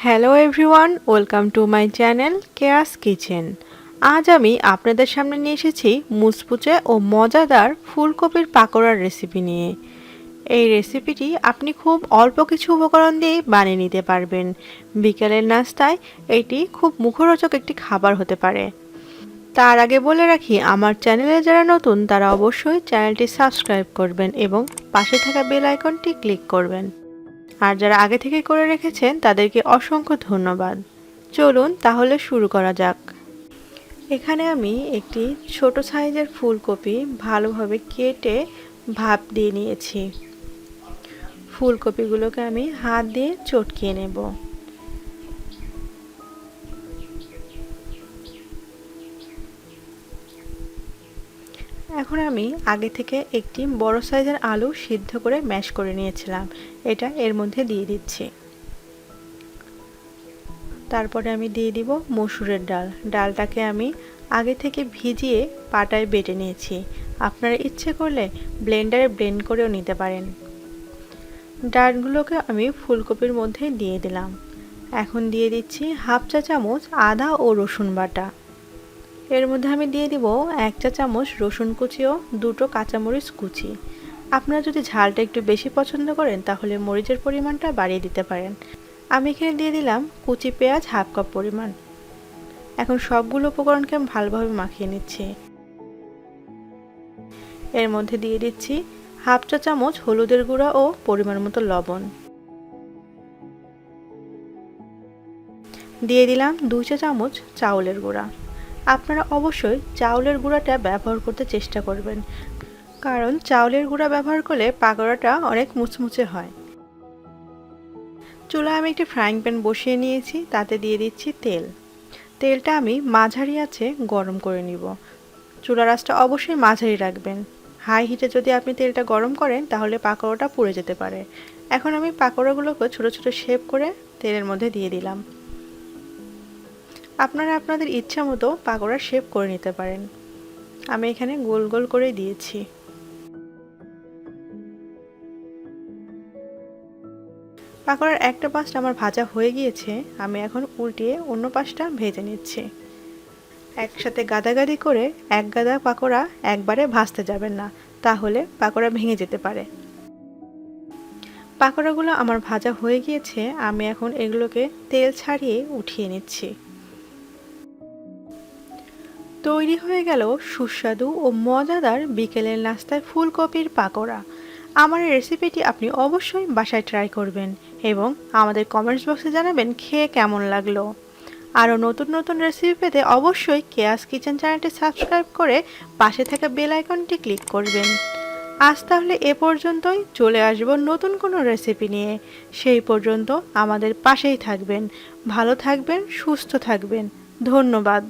Hello everyone, welcome to my channel chaos kitchen. আজ আমি আপনাদের সামনে নিয়ে এসেছি মুচমুচে ও মজাদার ফুলকপির পাকোড়ার রেসিপি নিয়ে। এই রেসিপিটি আপনি খুব অল্প কিছু উপকরণ দিয়েই বানিয়ে নিতে পারবেন। বিকেলের নাস্তায় এটি খুব মুখরোচক একটি খাবার হতে পারে। তার আগে বলে রাখি, আমার চ্যানেলে যারা নতুন তারা অবশ্যই চ্যানেলটি সাবস্ক্রাইব করবেন এবং পাশে থাকা বেল আইকনটি ক্লিক করবেন। আর যারা আগে থেকে করে রেখেছেন তাদেরকে অসংখ্য ধন্যবাদ। চলুন তাহলে শুরু করা যাক। এখানে আমি একটি ছোট সাইজের ফুলকপি ভালোভাবে কেটে ভাপ দিয়ে নিয়েছি। ফুলকপিগুলোকে আমি হাত দিয়ে চটকিয়ে নেব। এখন আমি আগে থেকে একটি বড় সাইজের আলু সিদ্ধ করে ম্যাশ করে নিয়েছিলাম, এটা এর মধ্যে দিয়ে দিচ্ছি। তারপরে আমি দিয়ে দিব মসুরের ডাল। ডালটাকে আমি আগে থেকে ভিজিয়ে পাটায় বেটে নিয়েছি। আপনারা ইচ্ছে করলে ব্লেন্ডারে ব্লেন্ড করেও নিতে পারেন। ডালগুলোকে আমি ফুলকপির মধ্যে দিয়ে দিলাম। এখন দিয়ে দিচ্ছি হাফ চা চামচ আদা ও রসুন বাটা। এর মধ্যে আমি দিয়ে দিব 1 চা চামচ রসুন কুচি ও 2টো কাঁচামরিচ কুচি। আপনারা যদি ঝালটা একটু বেশি পছন্দ করেন তাহলে মরিচের পরিমাণটা বাড়িয়ে দিতে পারেন। আমি এখানে দিয়ে দিলাম কুচি পেঁয়াজ হাফ কাপ পরিমাণ। এখন সবগুলো উপকরণকে আমি ভালোভাবে মাখিয়ে নিচ্ছি। এর মধ্যে দিয়ে দিচ্ছি হাফ চা চামচ হলুদের গুঁড়া ও পরিমাণ মতো লবণ। দিয়ে দিলাম 2 চা চামচ চাউলের গুঁড়া। আপনারা অবশ্যই চাউলের গুঁড়াটা ব্যবহার করতে চেষ্টা করবেন, কারণ চাউলের গুঁড়া ব্যবহার করলে পাকোড়াটা অনেক মুচমুচে হয়। চুলায় আমি একটি ফ্রাইং প্যান বসিয়ে নিয়েছি, তাতে দিয়ে দিচ্ছি তেল। তেলটা আমি মাঝারি আঁচে গরম করে নিব। চুলার আঁচটা অবশ্যই মাঝারি রাখবেন। হাই হিটে যদি আপনি তেলটা গরম করেন তাহলে পাকোড়াটা পুড়ে যেতে পারে। এখন আমি পাকোড়াগুলোকে ছোট ছোট শেপ করে তেলের মধ্যে দিয়ে দিলাম। আপনারা আপনাদের ইচ্ছা মতো পাকোড়ার শেপ করে নিতে পারেন। আমি এখানে গোল গোল করে দিয়েছি। পাকোড়ার একটা পাশটা আমার ভাজা হয়ে গিয়েছে, আমি এখন উল্টিয়ে অন্য পাশটা ভেজে নিচ্ছি। একসাথে গাদাগাদি করে এক গাদা পাকোড়া একবারে ভাজতে যাবেন না, তাহলে পাকোড়া ভেঙে যেতে পারে। পাকোড়াগুলো আমার ভাজা হয়ে গিয়েছে, আমি এখন এগুলোকে তেল ছাড়িয়ে উঠিয়ে নিচ্ছি। তৈরি হয়ে গেল সুস্বাদু ও মজাদার বিকেলের নাস্তায় ফুলকপির পাকোড়া। আমার এই রেসিপিটি আপনি অবশ্যই বাসায় ট্রাই করবেন এবং আমাদের কমেন্টস বক্সে জানাবেন খেয়ে কেমন লাগলো। আরও নতুন নতুন রেসিপি পেতে অবশ্যই কেয়াস কিচেন চ্যানেলটি সাবস্ক্রাইব করে পাশে থাকা বেল আইকনটি ক্লিক করবেন। আজ তাহলে এ পর্যন্তই, চলে আসব নতুন কোনো রেসিপি নিয়ে। সেই পর্যন্ত আমাদের পাশেই থাকবেন। ভালো থাকবেন, সুস্থ থাকবেন। ধন্যবাদ।